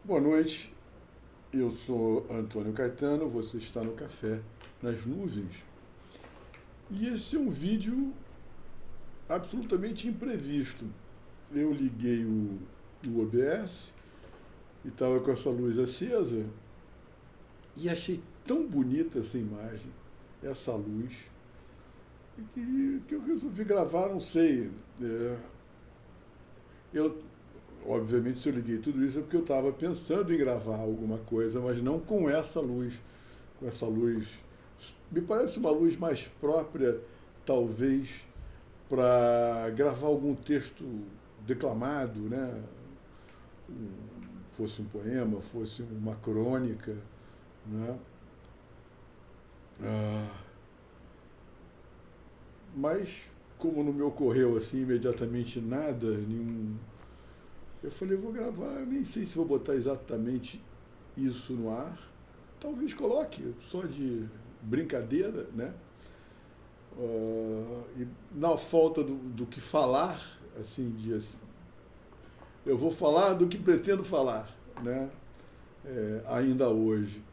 Boa noite, eu sou Antônio Caetano, você está no Café nas Nuvens. E esse é um vídeo absolutamente imprevisto. Eu liguei o OBS e estava com essa luz acesa e achei tão bonita essa imagem, essa luz, que eu resolvi gravar, não sei. Eu, obviamente, se eu liguei tudo isso é porque eu estava pensando em gravar alguma coisa, mas não com essa luz. Com essa luz, me parece uma luz mais própria, talvez, para gravar algum texto declamado, né? Fosse um poema, fosse uma crônica, né? Ah, mas, como não me ocorreu assim imediatamente nada, nenhum, eu falei, vou gravar, nem sei se vou botar exatamente isso no ar. Talvez coloque, só de brincadeira, né? E na falta do que falar, assim, eu vou falar do que pretendo falar, né? Ainda hoje.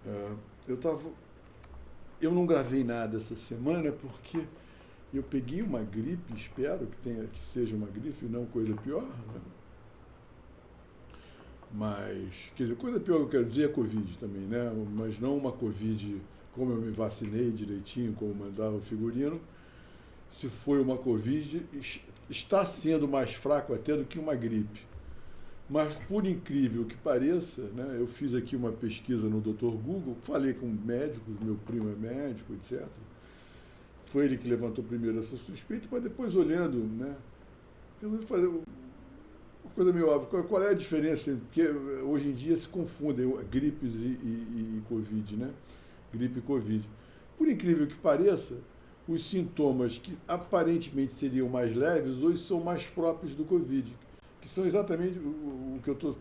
Uh, eu tava, eu não gravei nada essa semana porque eu peguei uma gripe, espero que seja uma gripe, não coisa pior, né? Mas, quer dizer, coisa pior que eu quero dizer é Covid também, né? Mas não uma Covid como eu me vacinei direitinho, como mandava o figurino. Se foi uma Covid, está sendo mais fraco até do que uma gripe. Mas, por incrível que pareça, né, eu fiz aqui uma pesquisa no Dr. Google, falei com médicos, meu primo é médico, etc. Foi ele que levantou primeiro essa suspeita, mas depois olhando, né, resolvi fazer uma coisa meio óbvia. Qual é a diferença? Porque hoje em dia se confundem gripes e Covid, né? Gripe e Covid. Por incrível que pareça, os sintomas que aparentemente seriam mais leves hoje são mais próprios do Covid, que são exatamente o que eu estou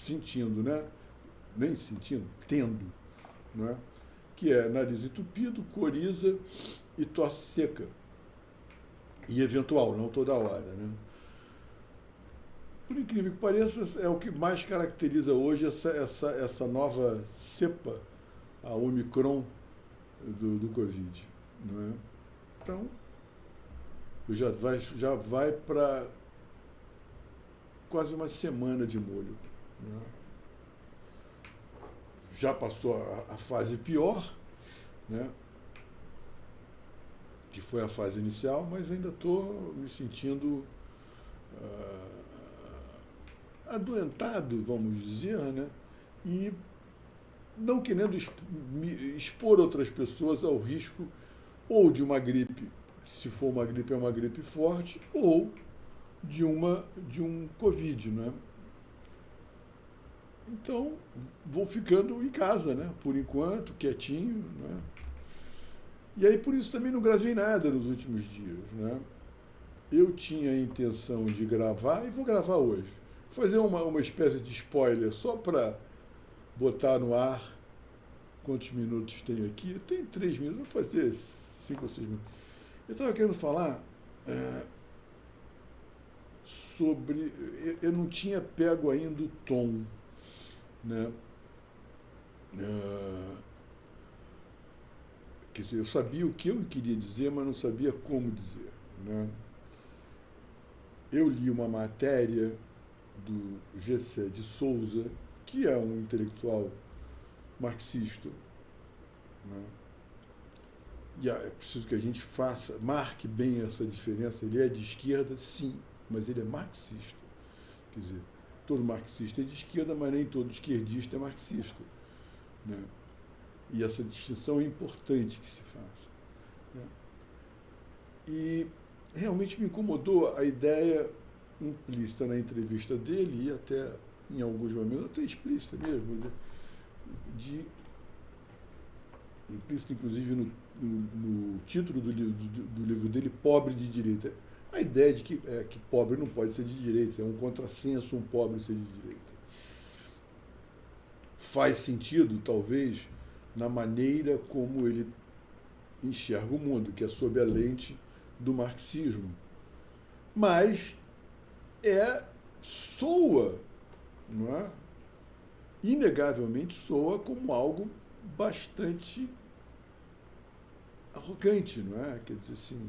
sentindo, né? Nem sentindo, tendo, né? Que é nariz entupido, coriza e tosse seca. E eventual, não toda hora, né? Por incrível que pareça, é o que mais caracteriza hoje essa nova cepa, a Omicron do Covid. Não é? Então, já vai para quase uma semana de molho. Né? Já passou a fase pior, né? Que foi a fase inicial, mas ainda estou me sentindo adoentado, vamos dizer, né? E não querendo expor outras pessoas ao risco ou de uma gripe, se for uma gripe é uma gripe forte, ou de um Covid, né? Então, vou ficando em casa, né? Por enquanto, quietinho, né? E aí, por isso, também não gravei nada nos últimos dias, né? Eu tinha a intenção de gravar e vou gravar hoje. Fazer uma espécie de spoiler só para botar no ar quantos minutos tem aqui. Tem 3 minutos, vou fazer 5 ou 6 minutos. Eu estava querendo falar sobre. Eu não tinha pego ainda o tom, né? Uh, Quer dizer, eu sabia o que eu queria dizer, mas não sabia como dizer, né? Eu li uma matéria do Gessé de Souza, que é um intelectual marxista, né? E é preciso que a gente marque bem essa diferença. Ele é de esquerda, sim, mas ele é marxista. Quer dizer, todo marxista é de esquerda, mas nem todo esquerdista é marxista, né? E essa distinção é importante que se faça, né? E realmente me incomodou a ideia implícita na entrevista dele, e até em alguns momentos, até explícita mesmo, de implícito inclusive no título do livro dele, Pobre de Direita. A ideia de que pobre não pode ser de direita, é um contrassenso um pobre ser de direita. Faz sentido, talvez, na maneira como ele enxerga o mundo, que é sob a lente do marxismo. Mas soa, não é? inegavelmente soa como algo bastante arrogante, não é? Quer dizer assim,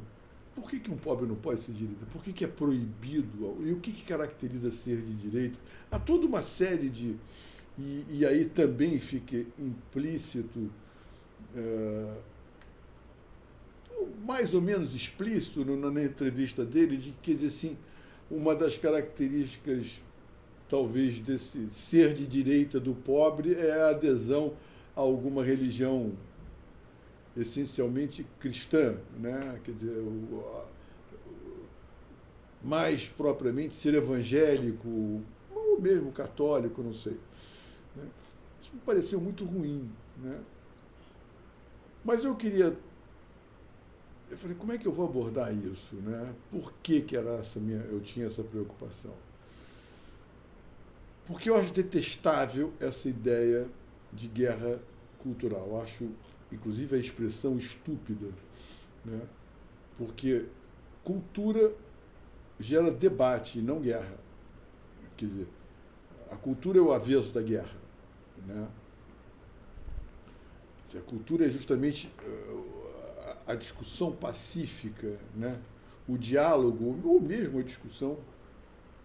por que um pobre não pode ser de direita? Por que é proibido? E o que caracteriza ser de direita? Há toda uma série de... E aí também fica implícito, eh, mais ou menos explícito na entrevista dele, de que, quer dizer assim, uma das características, talvez, desse ser de direita do pobre é a adesão a alguma religião essencialmente cristã, né? Quer dizer, mais propriamente ser evangélico, ou mesmo católico, não sei. Né? Isso me pareceu muito ruim. Né? Mas eu falei, como é que eu vou abordar isso? Né? Por que era eu tinha essa preocupação? Porque eu acho detestável essa ideia de guerra cultural. Eu acho, inclusive, a expressão estúpida. Né? Porque cultura gera debate, não guerra. Quer dizer, a cultura é o avesso da guerra. Né? A cultura é justamente a discussão pacífica, né? O diálogo, ou mesmo a discussão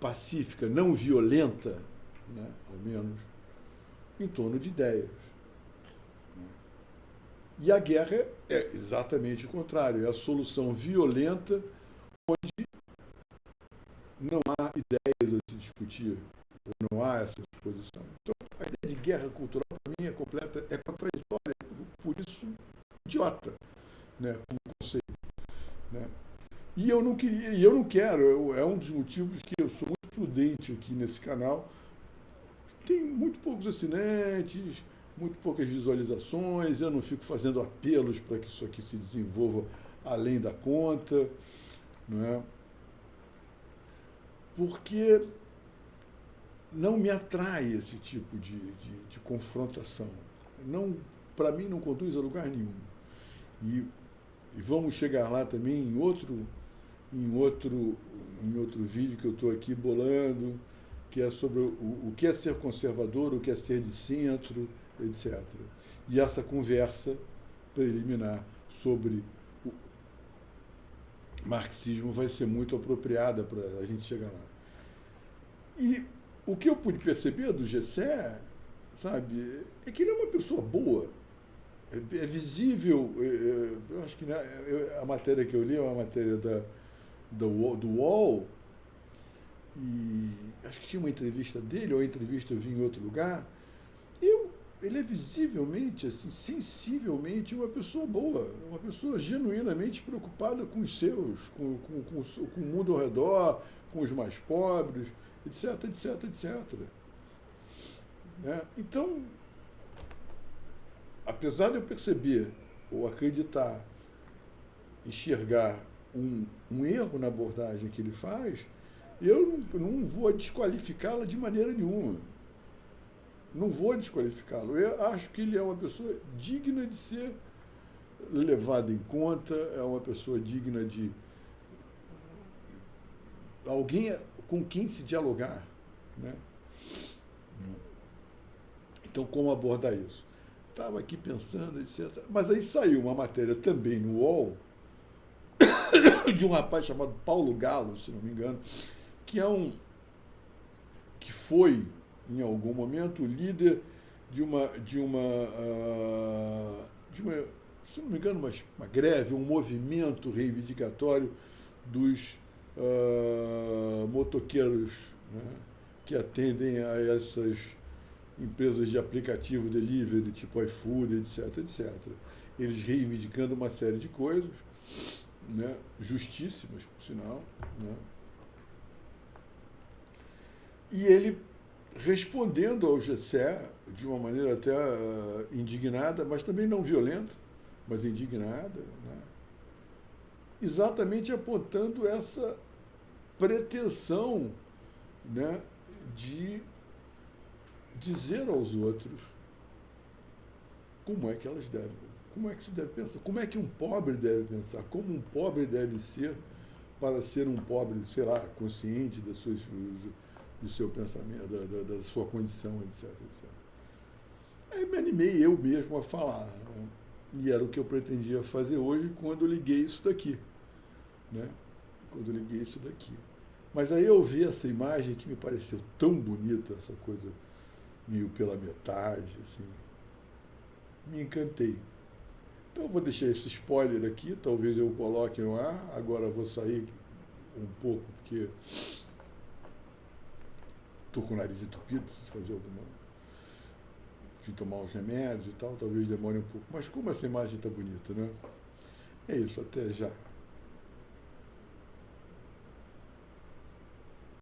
pacífica, não violenta, né? Ao menos, em torno de ideias. E a guerra é exatamente o contrário, é a solução violenta onde não há ideias a se discutir, ou não há essa disposição. Então, a ideia de guerra cultural, para mim, é contraditória, por isso, idiota, né, como conceito. Né? E eu não quero, é um dos motivos que eu sou muito prudente aqui nesse canal. Tem muito poucos assinantes, muito poucas visualizações, eu não fico fazendo apelos para que isso aqui se desenvolva além da conta, não é? Porque não me atrai esse tipo de confrontação. Não, para mim não conduz a lugar nenhum. E, e vamos chegar lá também em outro vídeo que eu estou aqui bolando, que é sobre o que é ser conservador, o que é ser de centro, etc. E essa conversa preliminar sobre o marxismo vai ser muito apropriada para a gente chegar lá. E o que eu pude perceber do Gessé, sabe, é que ele é uma pessoa boa. É visível, eu acho que a matéria que eu li é uma matéria do UOL, e acho que tinha uma entrevista dele, ou a entrevista eu vi em outro lugar, ele é visivelmente, assim, sensivelmente uma pessoa boa, uma pessoa genuinamente preocupada com os seus, com o mundo ao redor, com os mais pobres, etc, etc, etc. Né? Então, apesar de eu perceber ou acreditar, enxergar um erro na abordagem que ele faz, eu não vou desqualificá-la de maneira nenhuma. Não vou desqualificá-lo. Eu acho que ele é uma pessoa digna de ser levada em conta, é uma pessoa digna de alguém com quem se dialogar. Né? Então, como abordar isso? Estava aqui pensando, etc. Mas aí saiu uma matéria também no UOL de um rapaz chamado Paulo Galo, se não me engano, que foi, em algum momento, líder de uma, se não me engano, uma greve, um movimento reivindicatório dos motoqueiros, né, que atendem a essas empresas de aplicativo delivery, tipo iFood, etc, etc. Eles reivindicando uma série de coisas, né, justíssimas, por sinal. Né? E ele respondendo ao Gessé de uma maneira até indignada, mas também não violenta, mas indignada, né? Exatamente apontando essa pretensão, né, de dizer aos outros como é que como é que se deve pensar, como é que um pobre deve pensar, como um pobre deve ser para ser um pobre, sei lá, consciente do seu pensamento, da sua condição, etc, etc. Aí me animei eu mesmo a falar, né? E era o que eu pretendia fazer hoje quando eu liguei isso daqui, né? Quando eu liguei isso daqui. Mas aí eu vi essa imagem que me pareceu tão bonita, essa coisa meio pela metade, assim, me encantei. Então eu vou deixar esse spoiler aqui, talvez eu coloque no ar, agora eu vou sair um pouco, porque estou com o nariz entupido, preciso fazer alguma. Fui tomar uns remédios e tal, talvez demore um pouco. Mas como essa imagem está bonita, né? É isso, até já.